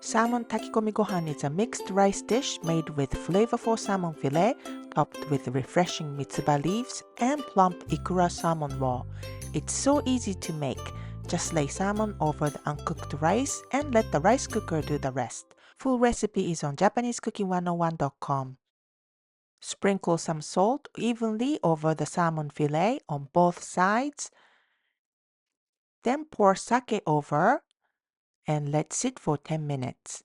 Salmon Takikomi Gohan is a mixed rice dish made with flavorful salmon fillet topped with refreshing Mitsuba leaves and plump Ikura salmon raw. It's so easy to make. Just lay salmon over the uncooked rice and let the rice cooker do the rest. Full recipe is on JapaneseCooking101.com. Sprinkle some salt evenly over the salmon fillet on both sides. Then pour sake over and let sit for 10 minutes.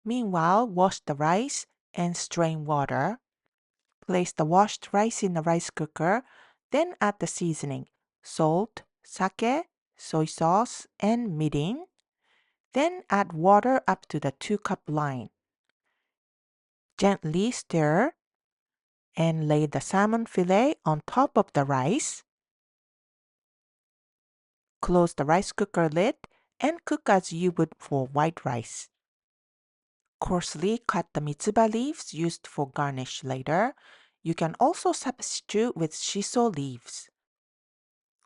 Meanwhile, wash the rice and strain water. Place the washed rice in the rice cooker, then add the seasoning, salt, sake, soy sauce, and mirin. Then add water up to the 2-cup line. Gently stir and lay the salmon fillet on top of the rice. Close the rice cooker lid and cook as you would for white rice. Coarsely cut the Mitsuba leaves used for garnish later. You can also substitute with shiso leaves.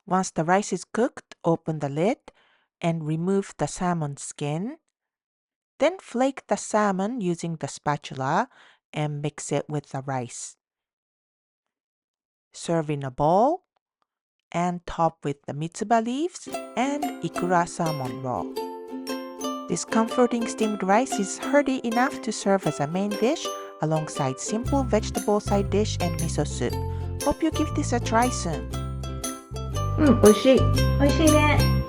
Once the rice is cooked, open the lid and remove the salmon skin. Then flake the salmon using the spatula and mix it with the rice. Serve in a bowl and top with the Mitsuba leaves and Ikura salmon raw. This comforting steamed rice is hearty enough to serve as a main dish alongside simple vegetable side dish and miso soup. Hope you give this a try soon. 美味しい。美味しいね。